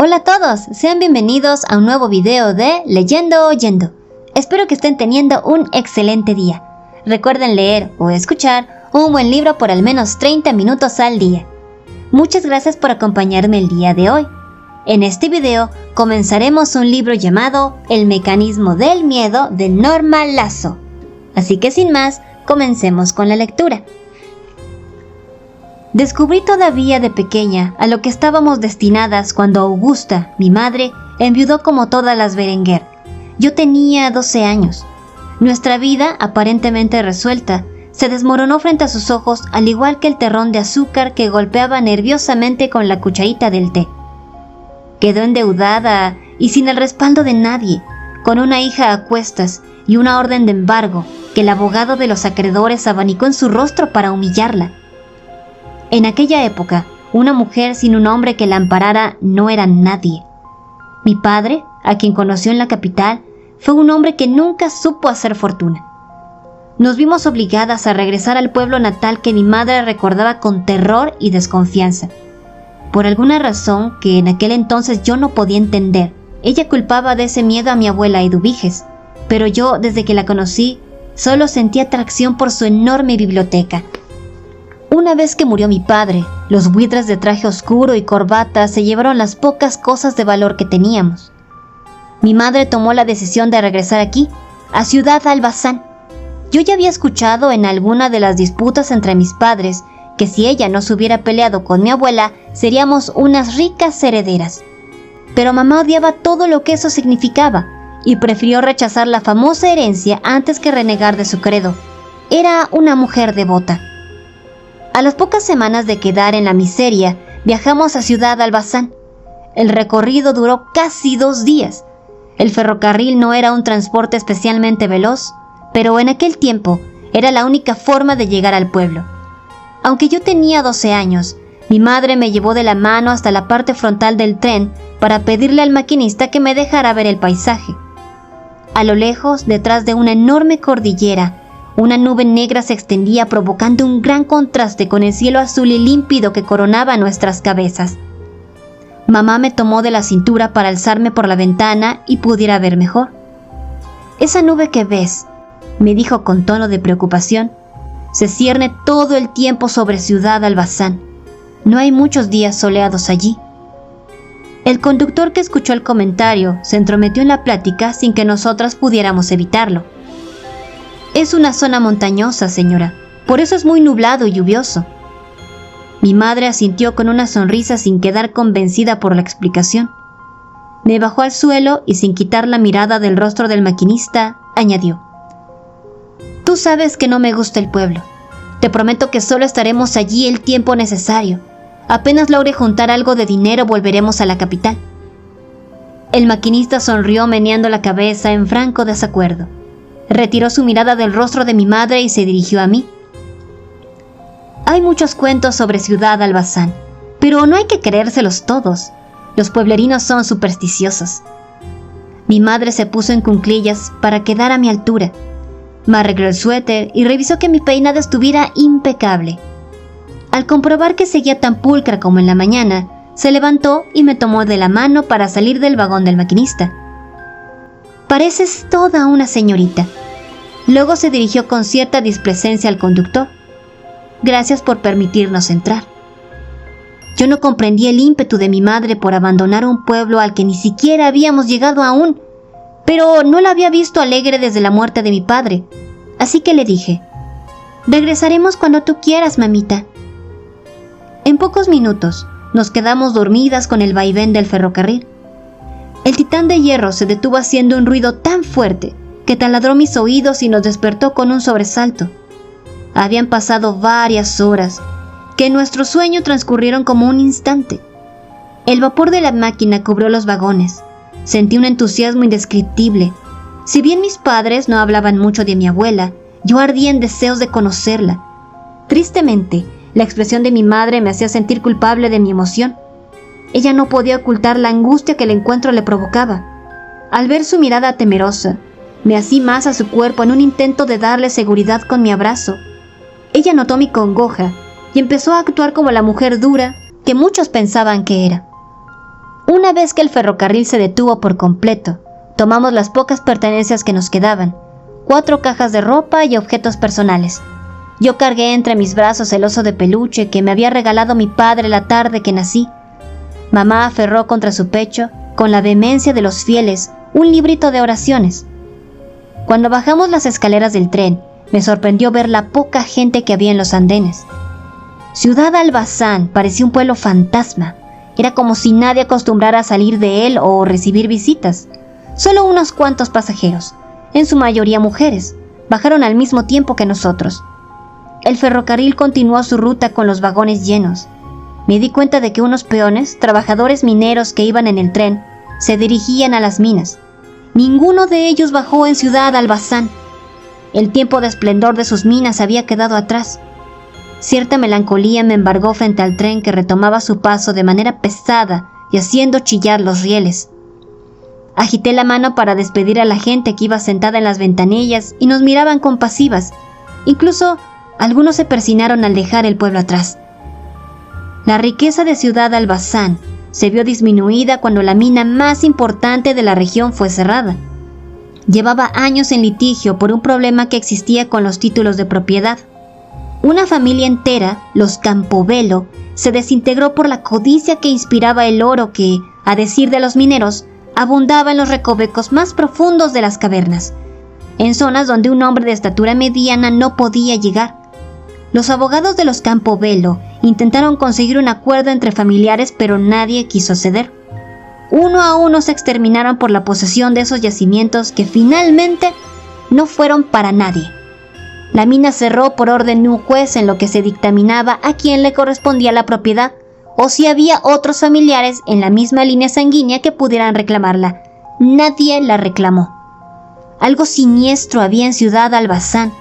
Hola a todos, sean bienvenidos a un nuevo video de Leyendo Oyendo. Espero que estén teniendo un excelente día. Recuerden leer o escuchar un buen libro por al menos 30 minutos al día. Muchas gracias por acompañarme el día de hoy. En este video comenzaremos un libro llamado El mecanismo del miedo de Norma Lazo. Así que sin más, comencemos con la lectura. Descubrí todavía de pequeña a lo que estábamos destinadas cuando Augusta, mi madre, enviudó como todas las Berenguer. Yo tenía 12 años. Nuestra vida, aparentemente resuelta, se desmoronó frente a sus ojos, al igual que el terrón de azúcar que golpeaba nerviosamente con la cucharita del té. Quedó endeudada y sin el respaldo de nadie, con una hija a cuestas y una orden de embargo que el abogado de los acreedores abanicó en su rostro para humillarla. En aquella época, una mujer sin un hombre que la amparara no era nadie. Mi padre, a quien conoció en la capital, fue un hombre que nunca supo hacer fortuna. Nos vimos obligadas a regresar al pueblo natal que mi madre recordaba con terror y desconfianza. Por alguna razón que en aquel entonces yo no podía entender, ella culpaba de ese miedo a mi abuela Eduviges, pero yo, desde que la conocí, solo sentí atracción por su enorme biblioteca. Una vez que murió mi padre, los buitres de traje oscuro y corbata se llevaron las pocas cosas de valor que teníamos. Mi madre tomó la decisión de regresar aquí, a Ciudad Albazán. Yo ya había escuchado en alguna de las disputas entre mis padres que si ella no se hubiera peleado con mi abuela, seríamos unas ricas herederas. Pero mamá odiaba todo lo que eso significaba y prefirió rechazar la famosa herencia antes que renegar de su credo. Era una mujer devota. A las pocas semanas de quedar en la miseria, viajamos a Ciudad Albazán. El recorrido duró casi 2 días. El ferrocarril no era un transporte especialmente veloz, pero en aquel tiempo era la única forma de llegar al pueblo. Aunque yo tenía 12 años, mi madre me llevó de la mano hasta la parte frontal del tren para pedirle al maquinista que me dejara ver el paisaje. A lo lejos, detrás de una enorme cordillera, una nube negra se extendía provocando un gran contraste con el cielo azul y límpido que coronaba nuestras cabezas. Mamá me tomó de la cintura para alzarme por la ventana y pudiera ver mejor. «Esa nube que ves», me dijo con tono de preocupación, «se cierne todo el tiempo sobre Ciudad Albazán. No hay muchos días soleados allí». El conductor que escuchó el comentario se entrometió en la plática sin que nosotras pudiéramos evitarlo. «Es una zona montañosa, señora, por eso es muy nublado y lluvioso». Mi madre asintió con una sonrisa sin quedar convencida por la explicación. Me bajó al suelo y sin quitar la mirada del rostro del maquinista, añadió: «Tú sabes que no me gusta el pueblo. Te prometo que solo estaremos allí el tiempo necesario. Apenas logre juntar algo de dinero volveremos a la capital». El maquinista sonrió meneando la cabeza en franco desacuerdo. Retiró su mirada del rostro de mi madre y se dirigió a mí. «Hay muchos cuentos sobre Ciudad Albazán, pero no hay que creérselos todos. Los pueblerinos son supersticiosos». Mi madre se puso en cuclillas para quedar a mi altura. Me arregló el suéter y revisó que mi peinado estuviera impecable. Al comprobar que seguía tan pulcra como en la mañana, se levantó y me tomó de la mano para salir del vagón del maquinista. «Pareces toda una señorita». Luego se dirigió con cierta displicencia al conductor. «Gracias por permitirnos entrar». Yo no comprendí el ímpetu de mi madre por abandonar un pueblo al que ni siquiera habíamos llegado aún, pero no la había visto alegre desde la muerte de mi padre, así que le dije: «Regresaremos cuando tú quieras, mamita». En pocos minutos nos quedamos dormidas con el vaivén del ferrocarril. El titán de hierro se detuvo haciendo un ruido tan fuerte que taladró mis oídos y nos despertó con un sobresalto. Habían pasado varias horas, que en nuestro sueño transcurrieron como un instante. El vapor de la máquina cubrió los vagones. Sentí un entusiasmo indescriptible. Si bien mis padres no hablaban mucho de mi abuela, yo ardía en deseos de conocerla. Tristemente, la expresión de mi madre me hacía sentir culpable de mi emoción. Ella no podía ocultar la angustia que el encuentro le provocaba. Al ver su mirada temerosa, me así más a su cuerpo en un intento de darle seguridad con mi abrazo. Ella notó mi congoja y empezó a actuar como la mujer dura que muchos pensaban que era. Una Una vez que el ferrocarril se detuvo por completo, tomamos las pocas pertenencias que nos quedaban, 4 cajas de ropa y objetos personales. Yo cargué entre mis brazos el oso de peluche que me había regalado mi padre la tarde que nací. Mamá aferró contra su pecho, con la vehemencia de los fieles, un librito de oraciones. Cuando bajamos las escaleras del tren, me sorprendió ver la poca gente que había en los andenes. Ciudad Albayzán parecía un pueblo fantasma. Era como si nadie acostumbrara a salir de él o recibir visitas. Solo unos cuantos pasajeros, en su mayoría mujeres, bajaron al mismo tiempo que nosotros. El ferrocarril continuó su ruta con los vagones llenos. Me di cuenta de que unos peones, trabajadores mineros que iban en el tren, se dirigían a las minas. Ninguno de ellos bajó en Ciudad Albayzán. El tiempo de esplendor de sus minas había quedado atrás. Cierta melancolía me embargó frente al tren que retomaba su paso de manera pesada y haciendo chillar los rieles. Agité la mano para despedir a la gente que iba sentada en las ventanillas y nos miraban compasivas. Incluso algunos se persinaron al dejar el pueblo atrás. La riqueza de Ciudad Albayzán se vio disminuida cuando la mina más importante de la región fue cerrada. Llevaba años en litigio por un problema que existía con los títulos de propiedad. Una familia entera, los Campobello, se desintegró por la codicia que inspiraba el oro que, a decir de los mineros, abundaba en los recovecos más profundos de las cavernas, en zonas donde un hombre de estatura mediana no podía llegar. Los abogados de los Campobello intentaron conseguir un acuerdo entre familiares, pero nadie quiso ceder. Uno a uno se exterminaron por la posesión de esos yacimientos que finalmente no fueron para nadie. La mina cerró por orden de un juez en lo que se dictaminaba a quién le correspondía la propiedad o si había otros familiares en la misma línea sanguínea que pudieran reclamarla. Nadie la reclamó. Algo siniestro había en Ciudad Albayzán.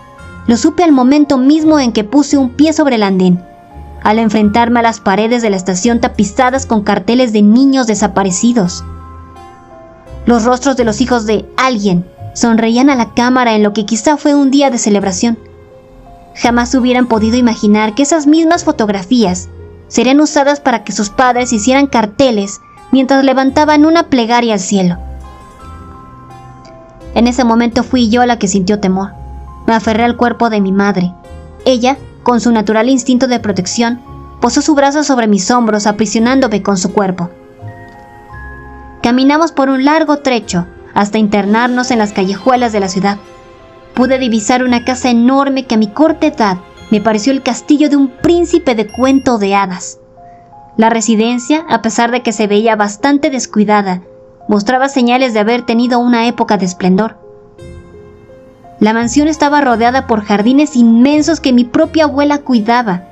Lo supe al momento mismo en que puse un pie sobre el andén, al enfrentarme a las paredes de la estación tapizadas con carteles de niños desaparecidos. Los rostros de los hijos de alguien sonreían a la cámara en lo que quizá fue un día de celebración. Jamás hubieran podido imaginar que esas mismas fotografías serían usadas para que sus padres hicieran carteles mientras levantaban una plegaria al cielo. En ese momento fui yo la que sintió temor. Me aferré al cuerpo de mi madre. Ella, con su natural instinto de protección, posó su brazo sobre mis hombros, aprisionándome con su cuerpo. Caminamos por un largo trecho hasta internarnos en las callejuelas de la ciudad. Pude divisar una casa enorme que a mi corta edad me pareció el castillo de un príncipe de cuento de hadas. La residencia, a pesar de que se veía bastante descuidada, mostraba señales de haber tenido una época de esplendor. La mansión estaba rodeada por jardines inmensos que mi propia abuela cuidaba.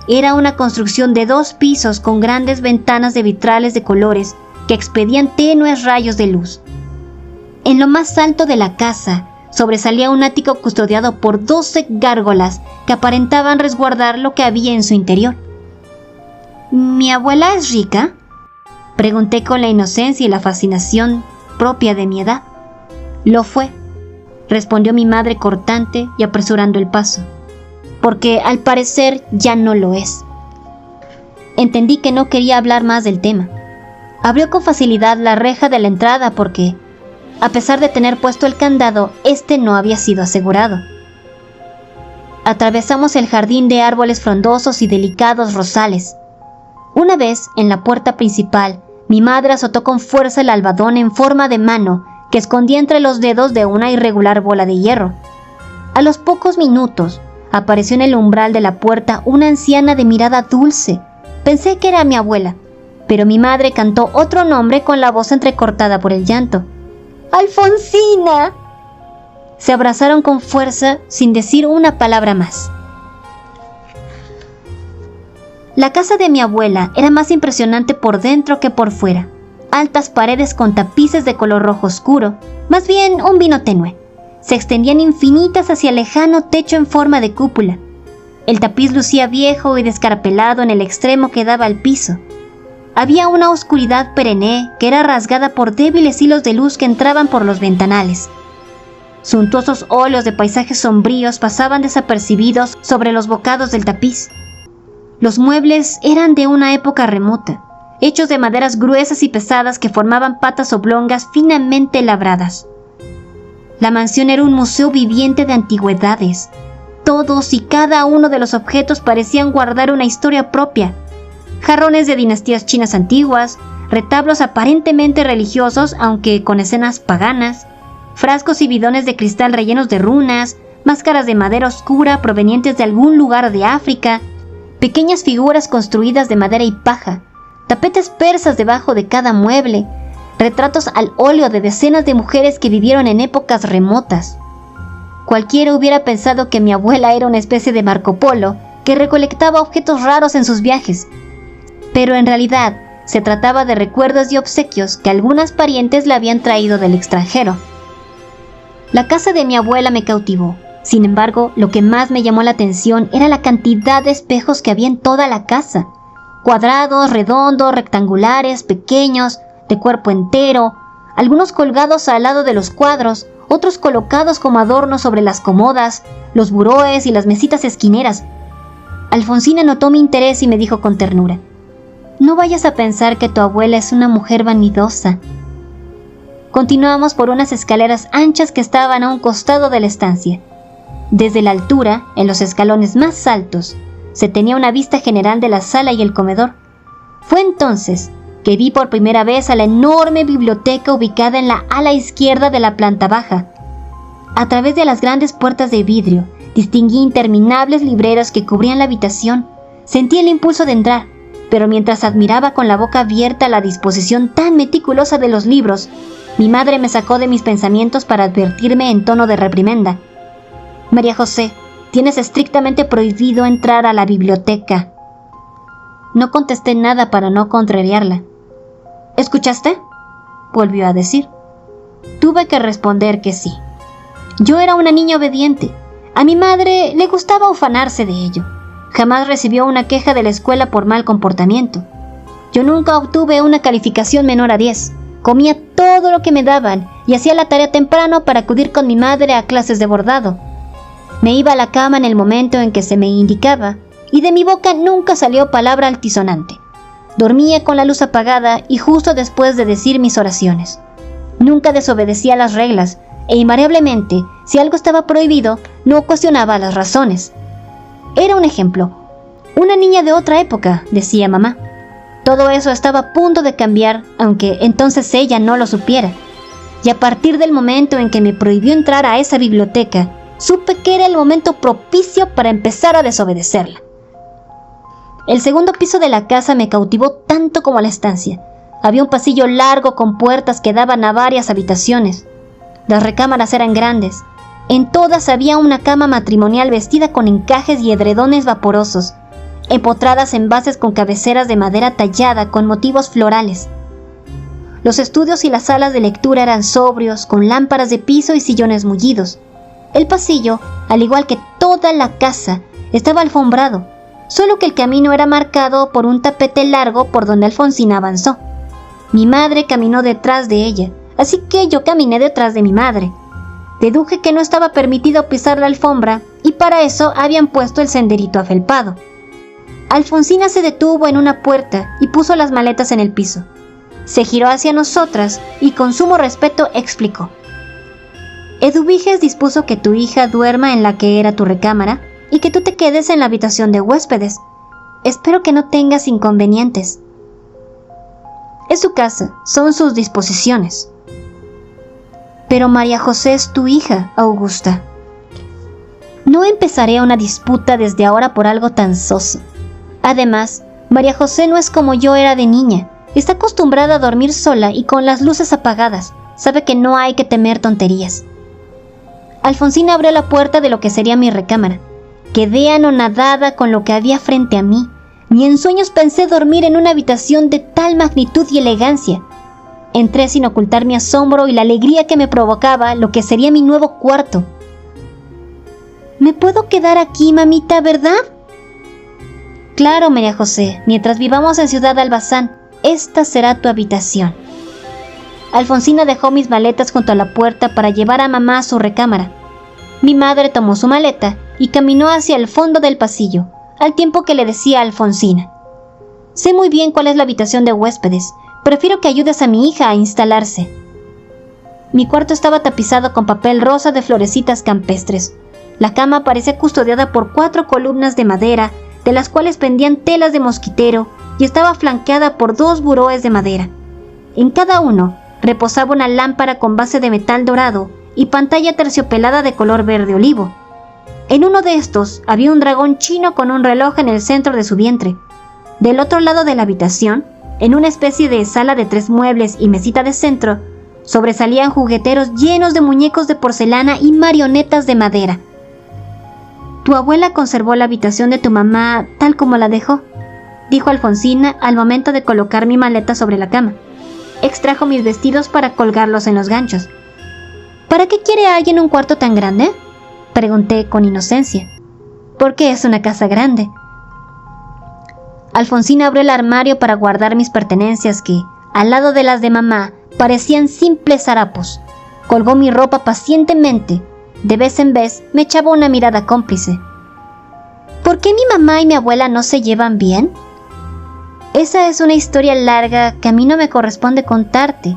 Era una construcción de 2 pisos con grandes ventanas de vitrales de colores que expedían tenues rayos de luz. En lo más alto de la casa sobresalía un ático custodiado por 12 gárgolas que aparentaban resguardar lo que había en su interior. ¿Mi abuela es rica?, pregunté con la inocencia y la fascinación propia de mi edad. Lo fue, respondió mi madre cortante y apresurando el paso, porque al parecer ya no lo es. Entendí que no quería hablar más del tema. Abrió con facilidad la reja de la entrada porque, a pesar de tener puesto el candado, este no había sido asegurado. Atravesamos el jardín de árboles frondosos y delicados rosales. Una vez, en la puerta principal, mi madre azotó con fuerza el albadón en forma de mano que escondía entre los dedos de una irregular bola de hierro. A los pocos minutos, apareció en el umbral de la puerta una anciana de mirada dulce. Pensé que era mi abuela, pero mi madre cantó otro nombre con la voz entrecortada por el llanto. ¡Alfonsina! Se abrazaron con fuerza sin decir una palabra más. La casa de mi abuela era más impresionante por dentro que por fuera. Altas paredes con tapices de color rojo oscuro, más bien un vino tenue, se extendían infinitas hacia el lejano techo en forma de cúpula. El tapiz lucía viejo y descarapelado en el extremo que daba al piso. Había una oscuridad perenne que era rasgada por débiles hilos de luz que entraban por los ventanales. Suntuosos óleos de paisajes sombríos pasaban desapercibidos sobre los bocados del tapiz. Los muebles eran de una época remota. hechos de maderas gruesas y pesadas que formaban patas oblongas finamente labradas. La mansión era un museo viviente de antigüedades. Todos y cada uno de los objetos parecían guardar una historia propia. Jarrones de dinastías chinas antiguas, retablos aparentemente religiosos, aunque con escenas paganas, frascos y bidones de cristal rellenos de runas, máscaras de madera oscura provenientes de algún lugar de África, pequeñas figuras construidas de madera y paja, tapetes persas debajo de cada mueble, retratos al óleo de decenas de mujeres que vivieron en épocas remotas. Cualquiera hubiera pensado que mi abuela era una especie de Marco Polo que recolectaba objetos raros en sus viajes, pero en realidad se trataba de recuerdos y obsequios que algunas parientes le habían traído del extranjero. La casa de mi abuela me cautivó. Sin embargo, lo que más me llamó la atención era la cantidad de espejos que había en toda la casa. Cuadrados, redondos, rectangulares, pequeños, de cuerpo entero, algunos colgados al lado de los cuadros, otros colocados como adornos sobre las comodas, los buroes y las mesitas esquineras. Alfonsina notó mi interés y me dijo con ternura: «No vayas a pensar que tu abuela es una mujer vanidosa». Continuamos por unas escaleras anchas que estaban a un costado de la estancia. Desde la altura, en los escalones más altos, se tenía una vista general de la sala y el comedor. Fue entonces que vi por primera vez a la enorme biblioteca ubicada en la ala izquierda de la planta baja. A través de las grandes puertas de vidrio, distinguí interminables libreros que cubrían la habitación. Sentí el impulso de entrar, pero mientras admiraba con la boca abierta la disposición tan meticulosa de los libros, mi madre me sacó de mis pensamientos para advertirme en tono de reprimenda: «María José, tienes estrictamente prohibido entrar a la biblioteca». No contesté nada para no contrariarla. «¿Escuchaste?», volvió a decir. Tuve que responder que sí. Yo era una niña obediente. A mi madre le gustaba ufanarse de ello. Jamás recibió una queja de la escuela por mal comportamiento. Yo nunca obtuve una calificación menor a 10. Comía todo lo que me daban y hacía la tarea temprano para acudir con mi madre a clases de bordado. Me iba a la cama en el momento en que se me indicaba, y de mi boca nunca salió palabra altisonante. Dormía con la luz apagada y justo después de decir mis oraciones. Nunca desobedecía las reglas, e invariablemente, si algo estaba prohibido, no cuestionaba las razones. Era un ejemplo. Una niña de otra época, decía mamá. Todo eso estaba a punto de cambiar, aunque entonces ella no lo supiera. Y a partir del momento en que me prohibió entrar a esa biblioteca, supe que era el momento propicio para empezar a desobedecerla. El segundo piso de la casa me cautivó tanto como la estancia. Había un pasillo largo con puertas que daban a varias habitaciones. Las recámaras eran grandes. En todas había una cama matrimonial vestida con encajes y edredones vaporosos, empotradas en bases con cabeceras de madera tallada con motivos florales. Los estudios y las salas de lectura eran sobrios, con lámparas de piso y sillones mullidos. El pasillo, al igual que toda la casa, estaba alfombrado, solo que el camino era marcado por un tapete largo por donde Alfonsina avanzó. Mi madre caminó detrás de ella, así que yo caminé detrás de mi madre. Deduje que no estaba permitido pisar la alfombra y para eso habían puesto el senderito afelpado. Alfonsina se detuvo en una puerta y puso las maletas en el piso. Se giró hacia nosotras y con sumo respeto explicó: «Eduviges dispuso que tu hija duerma en la que era tu recámara y que tú te quedes en la habitación de huéspedes. Espero que no tengas inconvenientes». Es su casa, son sus disposiciones. «Pero María José es tu hija, Augusta». No empezaré una disputa desde ahora por algo tan soso. Además, María José no es como yo era de niña. Está acostumbrada a dormir sola y con las luces apagadas. Sabe que no hay que temer tonterías. Alfonsina abrió la puerta de lo que sería mi recámara. Quedé anonadada con lo que había frente a mí. Ni en sueños pensé dormir en una habitación de tal magnitud y elegancia. Entré sin ocultar mi asombro y la alegría que me provocaba lo que sería mi nuevo cuarto. «¿Me puedo quedar aquí, mamita, verdad?» «Claro, María José, mientras vivamos en Ciudad Albazán, esta será tu habitación». Alfonsina dejó mis maletas junto a la puerta para llevar a mamá a su recámara. Mi madre tomó su maleta y caminó hacia el fondo del pasillo, al tiempo que le decía a Alfonsina: Sé muy bien cuál es la habitación de huéspedes. Prefiero que ayudes a mi hija a instalarse. Mi cuarto estaba tapizado con papel rosa de florecitas campestres. La cama parecía custodiada por 4 columnas de madera, de las cuales pendían telas de mosquitero, y estaba flanqueada por 2 buroes de madera. En cada uno reposaba una lámpara con base de metal dorado y pantalla terciopelada de color verde olivo. En uno de estos había un dragón chino con un reloj en el centro de su vientre. Del otro lado de la habitación, en una especie de sala de 3 muebles y mesita de centro, sobresalían jugueteros llenos de muñecos de porcelana y marionetas de madera. «Tu abuela conservó la habitación de tu mamá tal como la dejó», dijo Alfonsina al momento de colocar mi maleta sobre la cama. Extrajo mis vestidos para colgarlos en los ganchos. «¿Para qué quiere alguien un cuarto tan grande?», pregunté con inocencia. «Porque es una casa grande». Alfonsina abrió el armario para guardar mis pertenencias que, al lado de las de mamá, parecían simples harapos. Colgó mi ropa pacientemente. De vez en vez me echaba una mirada cómplice. ¿Por qué mi mamá y mi abuela no se llevan bien? Esa es una historia larga que a mí no me corresponde contarte.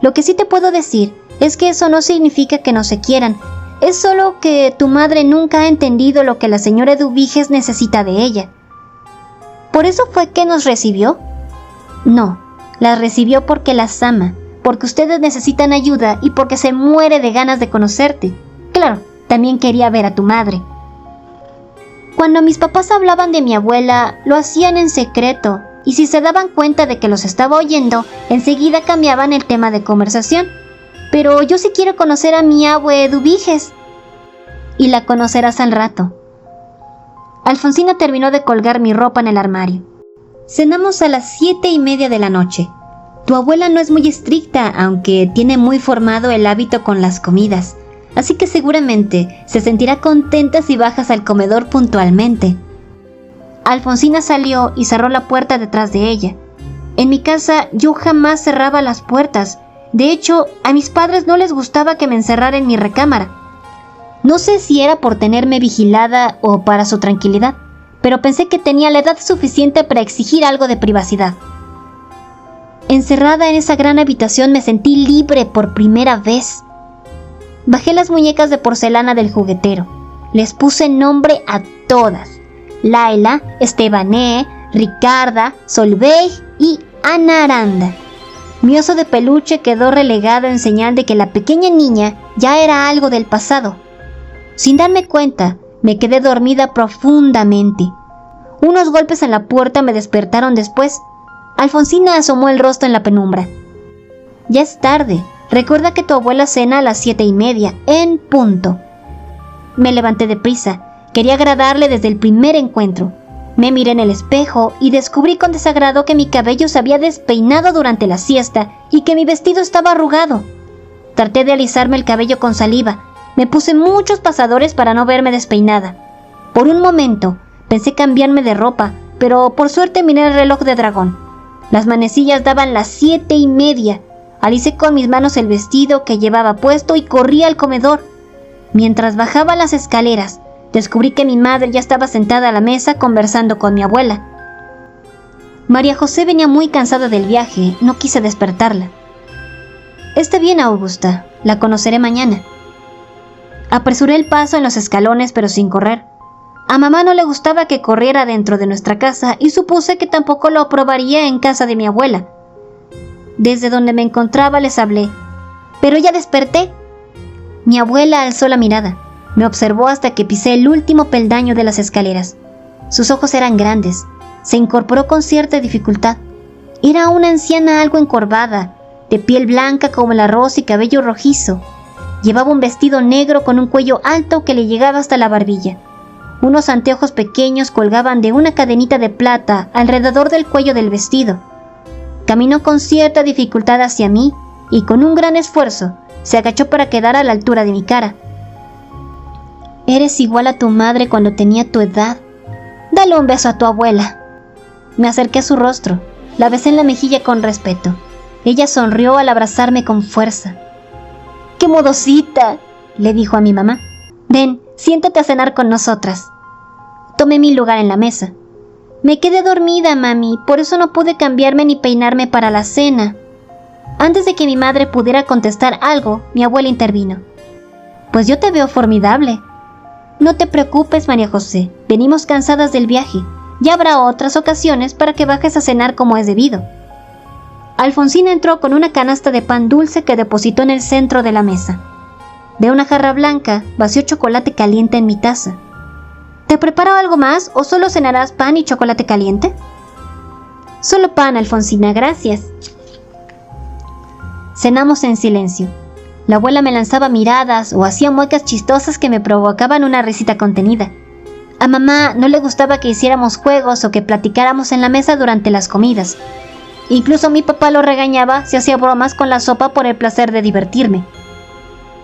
Lo que sí te puedo decir es que eso no significa que no se quieran. Es solo que tu madre nunca ha entendido lo que la señora Eduviges necesita de ella. ¿Por eso fue que nos recibió? No, las recibió porque las ama, porque ustedes necesitan ayuda y porque se muere de ganas de conocerte. Claro, también quería ver a tu madre. Cuando mis papás hablaban de mi abuela, lo hacían en secreto, y si se daban cuenta de que los estaba oyendo, enseguida cambiaban el tema de conversación. Pero yo sí quiero conocer a mi abue Eduviges. Y la conocerás al rato. Alfonsina terminó de colgar mi ropa en el armario. Cenamos a las 7:30 de la noche. Tu abuela no es muy estricta, aunque tiene muy formado el hábito con las comidas, así que seguramente se sentirá contenta si bajas al comedor puntualmente. Alfonsina salió y cerró la puerta detrás de ella. En mi casa yo jamás cerraba las puertas. De hecho, a mis padres no les gustaba que me encerrara en mi recámara. No sé si era por tenerme vigilada o para su tranquilidad, pero pensé que tenía la edad suficiente para exigir algo de privacidad. Encerrada en esa gran habitación me sentí libre por primera vez. Bajé las muñecas de porcelana del juguetero. Les puse nombre a todas: Laila, Estebané, Ricarda, Solveig y Ana Aranda. Mi oso de peluche quedó relegado en señal de que la pequeña niña ya era algo del pasado. Sin darme cuenta, me quedé dormida profundamente. Unos golpes en la puerta me despertaron después. Alfonsina asomó el rostro en la penumbra. «Ya es tarde. Recuerda que tu abuela cena a las 7:30, en punto». Me levanté deprisa. Quería agradarle desde el primer encuentro. Me miré en el espejo y descubrí con desagrado que mi cabello se había despeinado durante la siesta y que mi vestido estaba arrugado. Traté de alisarme el cabello con saliva. Me puse muchos pasadores para no verme despeinada. Por un momento pensé cambiarme de ropa, pero por suerte miré el reloj de dragón. Las manecillas daban las 7:30. Alicé con mis manos el vestido que llevaba puesto y corrí al comedor. Mientras bajaba las escaleras, descubrí que mi madre ya estaba sentada a la mesa conversando con mi abuela. María José venía muy cansada del viaje, no quise despertarla. «Está bien, Augusta, la conoceré mañana». Apresuré el paso en los escalones, pero sin correr. A mamá no le gustaba que corriera dentro de nuestra casa y supuse que tampoco lo aprobaría en casa de mi abuela. Desde donde me encontraba les hablé. «¿Pero ya desperté?». Mi abuela alzó la mirada. Me observó hasta que pisé el último peldaño de las escaleras. Sus ojos eran grandes. Se incorporó con cierta dificultad. Era una anciana algo encorvada, de piel blanca como el arroz y cabello rojizo. Llevaba un vestido negro con un cuello alto que le llegaba hasta la barbilla. Unos anteojos pequeños colgaban de una cadenita de plata alrededor del cuello del vestido. Caminó con cierta dificultad hacia mí y con un gran esfuerzo se agachó para quedar a la altura de mi cara. «Eres igual a tu madre cuando tenía tu edad. Dale un beso a tu abuela». Me acerqué a su rostro, la besé en la mejilla con respeto. Ella sonrió al abrazarme con fuerza. «¡Qué modosita!», le dijo a mi mamá. «Ven, siéntate a cenar con nosotras». Tomé mi lugar en la mesa. Me quedé dormida, mami, por eso no pude cambiarme ni peinarme para la cena. Antes de que mi madre pudiera contestar algo, mi abuela intervino. Pues yo te veo formidable. No te preocupes, María José, venimos cansadas del viaje. Ya habrá otras ocasiones para que bajes a cenar como es debido. Alfonsina entró con una canasta de pan dulce que depositó en el centro de la mesa. De una jarra blanca, vació chocolate caliente en mi taza. ¿Te preparo algo más o solo cenarás pan y chocolate caliente? Solo pan, Alfonsina, gracias. Cenamos en silencio. La abuela me lanzaba miradas o hacía muecas chistosas que me provocaban una risita contenida. A mamá no le gustaba que hiciéramos juegos o que platicáramos en la mesa durante las comidas. Incluso mi papá lo regañaba si hacía bromas con la sopa por el placer de divertirme.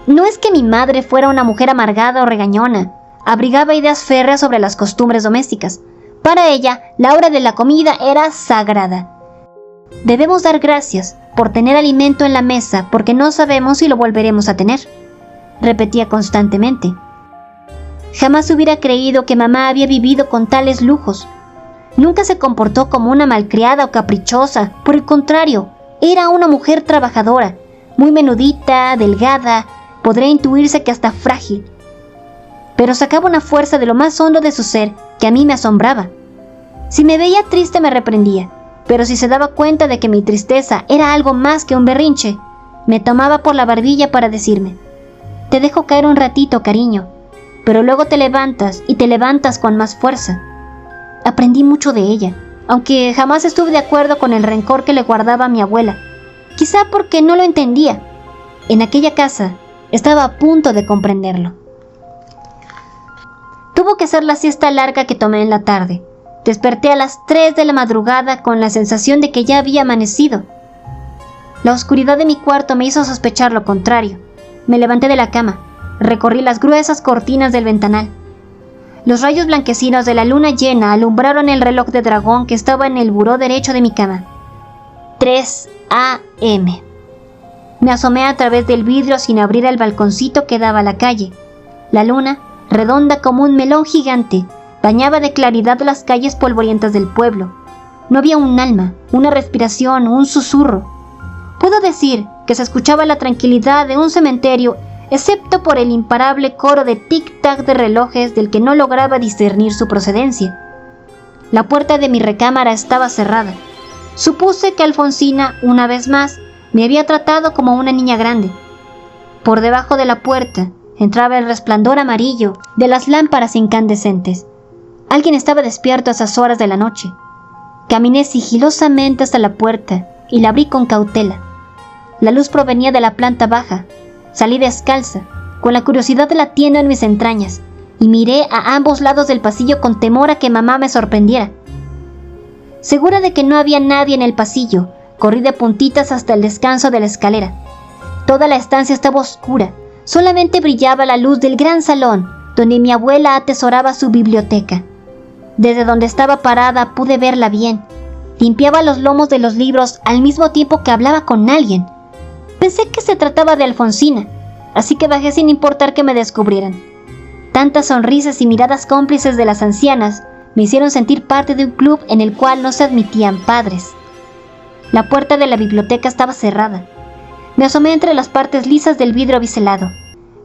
No es que mi madre fuera una mujer amargada o regañona. Abrigaba ideas férreas sobre las costumbres domésticas. Para ella, la hora de la comida era sagrada. Debemos dar gracias por tener alimento en la mesa porque no sabemos si lo volveremos a tener, repetía constantemente. Jamás hubiera creído que mamá había vivido con tales lujos. Nunca se comportó como una malcriada o caprichosa, por el contrario, era una mujer trabajadora, muy menudita, delgada, podría intuirse que hasta frágil. Pero sacaba una fuerza de lo más hondo de su ser que a mí me asombraba. Si me veía triste me reprendía, pero si se daba cuenta de que mi tristeza era algo más que un berrinche, me tomaba por la barbilla para decirme: te dejo caer un ratito, cariño, pero luego te levantas y te levantas con más fuerza. Aprendí mucho de ella, aunque jamás estuve de acuerdo con el rencor que le guardaba a mi abuela, quizá porque no lo entendía. En aquella casa estaba a punto de comprenderlo. Tuvo que ser la siesta larga que tomé en la tarde. Desperté a las 3 de la madrugada con la sensación de que ya había amanecido. La oscuridad de mi cuarto me hizo sospechar lo contrario. Me levanté de la cama, recorrí las gruesas cortinas del ventanal. Los rayos blanquecinos de la luna llena alumbraron el reloj de dragón que estaba en el buró derecho de mi cama. 3 a.m. Me asomé a través del vidrio sin abrir el balconcito que daba a la calle. La luna, redonda como un melón gigante, bañaba de claridad las calles polvorientas del pueblo. No había un alma, una respiración, un susurro. Puedo decir que se escuchaba la tranquilidad de un cementerio, excepto por el imparable coro de tic-tac de relojes del que no lograba discernir su procedencia. La puerta de mi recámara estaba cerrada. Supuse que Alfonsina, una vez más, me había tratado como una niña grande. Por debajo de la puerta entraba el resplandor amarillo de las lámparas incandescentes. Alguien estaba despierto a esas horas de la noche. Caminé sigilosamente hasta la puerta y la abrí con cautela. La luz provenía de la planta baja. Salí descalza, con la curiosidad latiendo en mis entrañas, y miré a ambos lados del pasillo con temor a que mamá me sorprendiera. Segura de que no había nadie en el pasillo, corrí de puntitas hasta el descanso de la escalera. Toda la estancia estaba oscura, solamente brillaba la luz del gran salón, donde mi abuela atesoraba su biblioteca. Desde donde estaba parada pude verla bien. Limpiaba los lomos de los libros al mismo tiempo que hablaba con alguien. Pensé que se trataba de Alfonsina, así que bajé sin importar que me descubrieran. Tantas sonrisas y miradas cómplices de las ancianas me hicieron sentir parte de un club en el cual no se admitían padres. La puerta de la biblioteca estaba cerrada. Me asomé entre las partes lisas del vidrio biselado.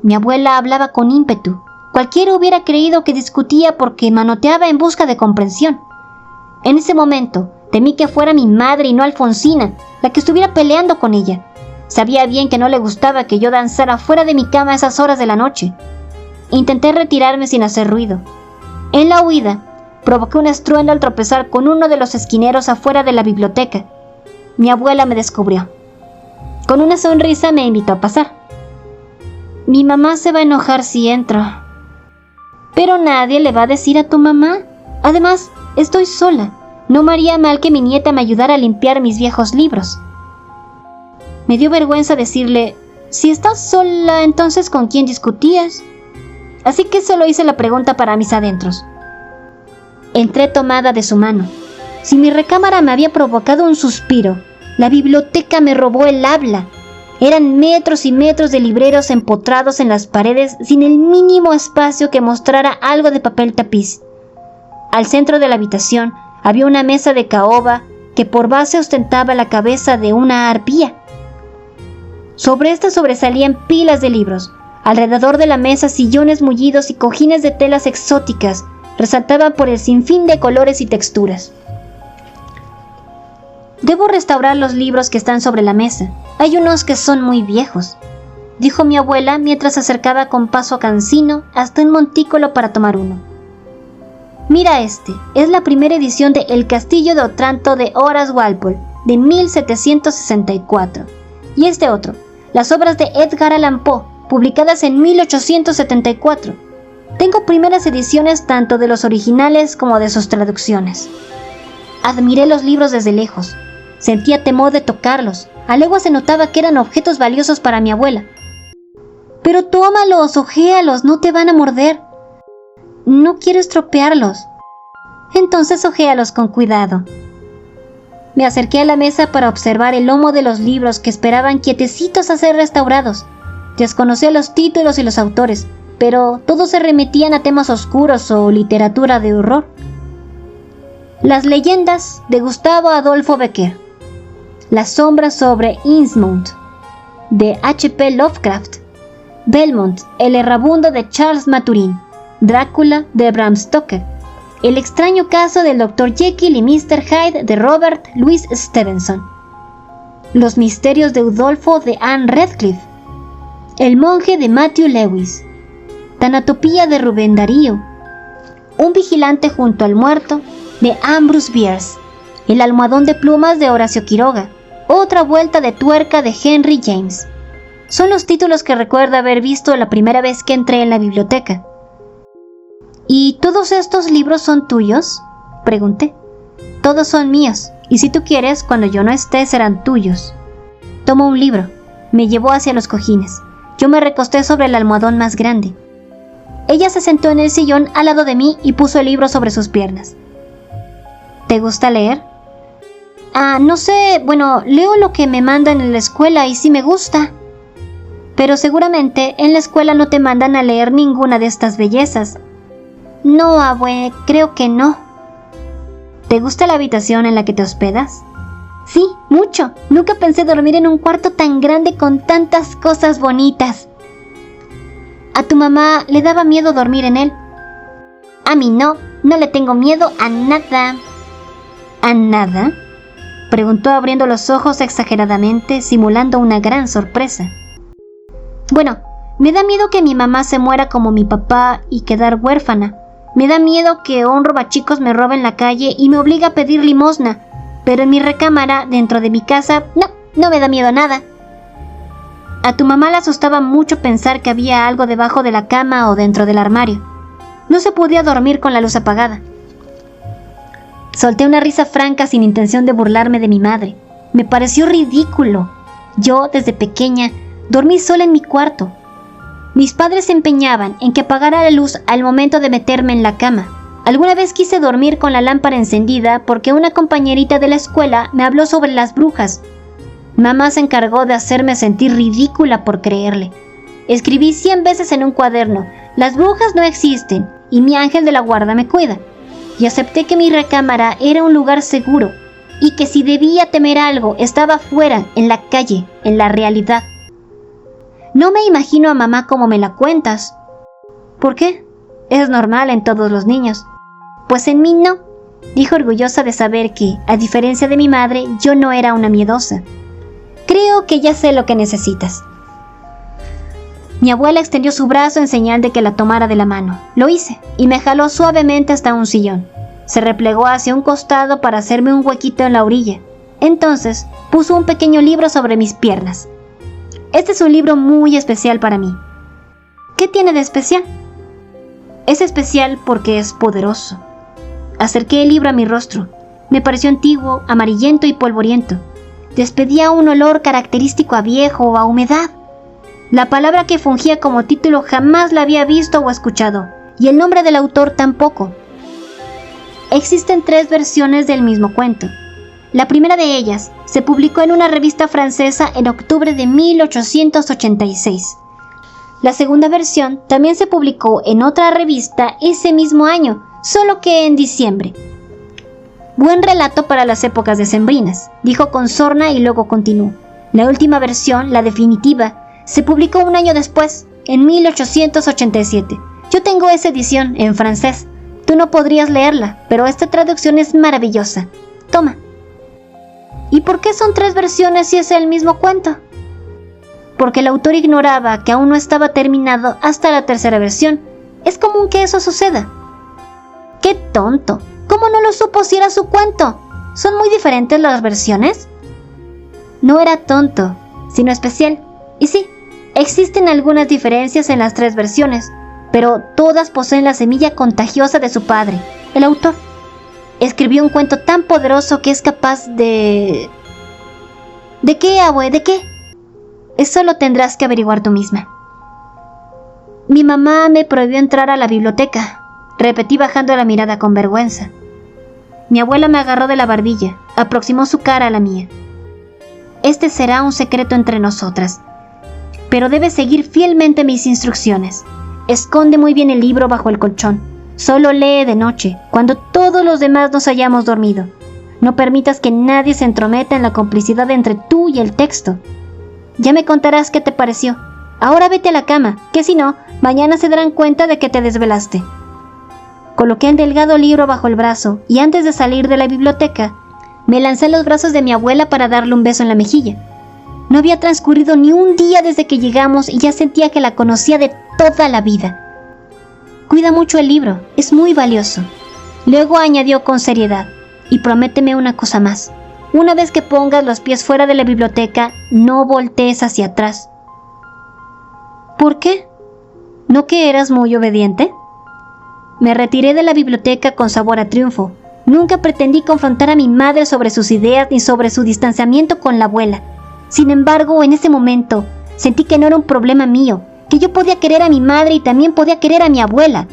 Mi abuela hablaba con ímpetu. Cualquiera hubiera creído que discutía porque manoteaba en busca de comprensión. En ese momento, temí que fuera mi madre y no Alfonsina, la que estuviera peleando con ella. Sabía bien que no le gustaba que yo danzara fuera de mi cama a esas horas de la noche. Intenté retirarme sin hacer ruido. En la huida, provoqué un estruendo al tropezar con uno de los esquineros afuera de la biblioteca. Mi abuela me descubrió. Con una sonrisa me invitó a pasar. Mi mamá se va a enojar si entro. Pero nadie le va a decir a tu mamá. Además, estoy sola. No me haría mal que mi nieta me ayudara a limpiar mis viejos libros. Me dio vergüenza decirle: si estás sola, entonces ¿con quién discutías? Así que solo hice la pregunta para mis adentros. Entré tomada de su mano. Si mi recámara me había provocado un suspiro, la biblioteca me robó el habla. Eran metros y metros de libreros empotrados en las paredes sin el mínimo espacio que mostrara algo de papel tapiz. Al centro de la habitación Había una mesa de caoba que por base ostentaba la cabeza de una arpía. Sobre esta sobresalían pilas de libros. Alrededor de la mesa, sillones mullidos y cojines de telas exóticas resaltaban por el sinfín de colores y texturas. Debo restaurar los libros que están sobre la mesa. Hay unos que son muy viejos, dijo mi abuela mientras se acercaba con paso cansino hasta un montículo para tomar uno. Mira este, es la primera edición de El Castillo de Otranto de Horace Walpole, de 1764. Y este otro, las obras de Edgar Allan Poe, publicadas en 1874. Tengo primeras ediciones tanto de los originales como de sus traducciones. Admiré los libros desde lejos. Sentía temor de tocarlos. A legua se notaba que eran objetos valiosos para mi abuela. Pero tómalos, ojéalos, no te van a morder. No quiero estropearlos. Entonces ojéalos con cuidado. Me acerqué a la mesa para observar el lomo de los libros que esperaban quietecitos a ser restaurados. Desconocía los títulos y los autores, pero todos se remitían a temas oscuros o literatura de horror. Las leyendas de Gustavo Adolfo Becker. Las sombras sobre Innsmouth, de H.P. Lovecraft. Belmont, el errabundo de Charles Maturin. Drácula, de Bram Stoker. El extraño caso del Dr. Jekyll y Mr. Hyde, de Robert Louis Stevenson. Los misterios de Udolfo, de Anne Radcliffe. El monje, de Matthew Lewis. Tanatopía, de Rubén Darío. Un vigilante junto al muerto, de Ambrose Bierce. El almohadón de plumas, de Horacio Quiroga. Otra vuelta de tuerca, de Henry James. Son los títulos que recuerdo haber visto la primera vez que entré en la biblioteca. ¿Y todos estos libros son tuyos?, pregunté. Todos son míos, y si tú quieres, cuando yo no esté, serán tuyos. Tomó un libro. Me llevó hacia los cojines. Yo me recosté sobre el almohadón más grande. Ella se sentó en el sillón al lado de mí y puso el libro sobre sus piernas. ¿Te gusta leer? No sé, bueno, leo lo que me mandan en la escuela y sí me gusta. Pero seguramente en la escuela no te mandan a leer ninguna de estas bellezas. No, abue, creo que no. ¿Te gusta la habitación en la que te hospedas? Sí, mucho. Nunca pensé dormir en un cuarto tan grande con tantas cosas bonitas. ¿A tu mamá le daba miedo dormir en él? A mí no le tengo miedo a nada. ¿A nada?, preguntó abriendo los ojos exageradamente, simulando una gran sorpresa. Bueno, me da miedo que mi mamá se muera como mi papá y quedar huérfana. Me da miedo que un robachicos me robe en la calle y me obligue a pedir limosna. Pero en mi recámara, dentro de mi casa, no me da miedo a nada. A tu mamá le asustaba mucho pensar que había algo debajo de la cama o dentro del armario. No se podía dormir con la luz apagada. Solté una risa franca sin intención de burlarme de mi madre. Me pareció ridículo. Yo, desde pequeña, dormí sola en mi cuarto. Mis padres se empeñaban en que apagara la luz al momento de meterme en la cama. Alguna vez quise dormir con la lámpara encendida porque una compañerita de la escuela me habló sobre las brujas. Mamá se encargó de hacerme sentir ridícula por creerle. Escribí 100 veces en un cuaderno: las brujas no existen y mi ángel de la guarda me cuida. Y acepté que mi recámara era un lugar seguro y que si debía temer algo estaba fuera, en la calle, en la realidad. No me imagino a mamá como me la cuentas. ¿Por qué? Es normal en todos los niños. Pues en mí no, dijo orgullosa de saber que, a diferencia de mi madre, yo no era una miedosa. Creo que ya sé lo que necesitas. Mi abuela extendió su brazo en señal de que la tomara de la mano. Lo hice, y me jaló suavemente hasta un sillón. Se replegó hacia un costado para hacerme un huequito en la orilla. Entonces, puso un pequeño libro sobre mis piernas. Este es un libro muy especial para mí. ¿Qué tiene de especial? Es especial porque es poderoso. Acerqué el libro a mi rostro. Me pareció antiguo, amarillento y polvoriento. Despedía un olor característico a viejo o a humedad. La palabra que fungía como título jamás la había visto o escuchado, y el nombre del autor tampoco. Existen 3 versiones del mismo cuento. La primera de ellas se publicó en una revista francesa en octubre de 1886. La segunda versión también se publicó en otra revista ese mismo año, solo que en diciembre. Buen relato para las épocas decembrinas, dijo con sorna y luego continuó. La última versión, la definitiva, se publicó un año después, en 1887. Yo tengo esa edición en francés. Tú no podrías leerla, pero esta traducción es maravillosa. Toma. ¿Y por qué son 3 versiones si es el mismo cuento? Porque el autor ignoraba que aún no estaba terminado hasta la 3ª versión. Es común que eso suceda. ¡Qué tonto! ¿Cómo no lo supo si era su cuento? ¿Son muy diferentes las versiones? No era tonto, sino especial. Y sí, existen algunas diferencias en las 3 versiones, pero todas poseen la semilla contagiosa de su padre, el autor. Escribió un cuento tan poderoso que es capaz de... ¿De qué, abue? ¿De qué? Eso lo tendrás que averiguar tú misma. Mi mamá me prohibió entrar a la biblioteca, repetí bajando la mirada con vergüenza. Mi abuela me agarró de la barbilla, aproximó su cara a la mía. Este será un secreto entre nosotras, pero debes seguir fielmente mis instrucciones. Esconde muy bien el libro bajo el colchón. Solo lee de noche, cuando todos los demás nos hayamos dormido. No permitas que nadie se entrometa en la complicidad entre tú y el texto. Ya me contarás qué te pareció. Ahora vete a la cama, que si no, mañana se darán cuenta de que te desvelaste. Coloqué el delgado libro bajo el brazo y antes de salir de la biblioteca, me lancé a los brazos de mi abuela para darle un beso en la mejilla. No había transcurrido ni un día desde que llegamos y ya sentía que la conocía de toda la vida. Cuida mucho el libro, es muy valioso. Luego añadió con seriedad, y prométeme una cosa más. Una vez que pongas los pies fuera de la biblioteca, no voltees hacia atrás. ¿Por qué? ¿No que eras muy obediente? Me retiré de la biblioteca con sabor a triunfo. Nunca pretendí confrontar a mi madre sobre sus ideas ni sobre su distanciamiento con la abuela. Sin embargo, en ese momento, sentí que no era un problema mío, que yo podía querer a mi madre y también podía querer a mi abuela.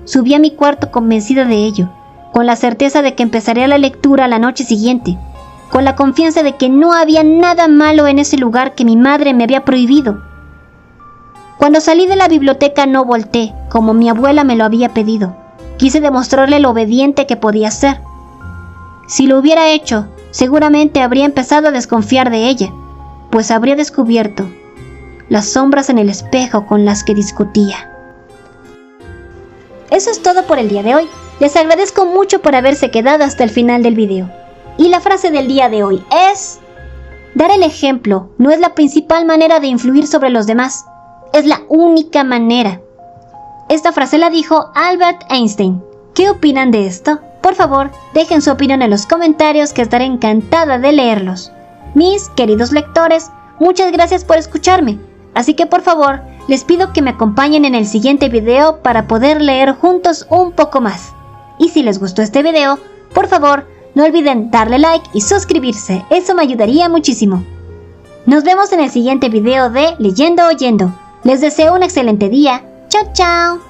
Subí a mi cuarto convencida de ello, con la certeza de que empezaría la lectura la noche siguiente, con la confianza de que no había nada malo en ese lugar que mi madre me había prohibido. Cuando salí de la biblioteca no volteé, como mi abuela me lo había pedido. Quise demostrarle lo obediente que podía ser. Si lo hubiera hecho, seguramente habría empezado a desconfiar de ella, pues habría descubierto las sombras en el espejo con las que discutía. Eso es todo por el día de hoy. Les agradezco mucho por haberse quedado hasta el final del video. Y la frase del día de hoy es: dar el ejemplo no es la principal manera de influir sobre los demás, es la única manera. Esta frase la dijo Albert Einstein. ¿Qué opinan de esto? Por favor, dejen su opinión en los comentarios que estaré encantada de leerlos. Mis queridos lectores, muchas gracias por escucharme. Así que por favor, les pido que me acompañen en el siguiente video para poder leer juntos un poco más. Y si les gustó este video, por favor, no olviden darle like y suscribirse, eso me ayudaría muchísimo. Nos vemos en el siguiente video de Leyendo Oyendo. Les deseo un excelente día. ¡Chao, chao!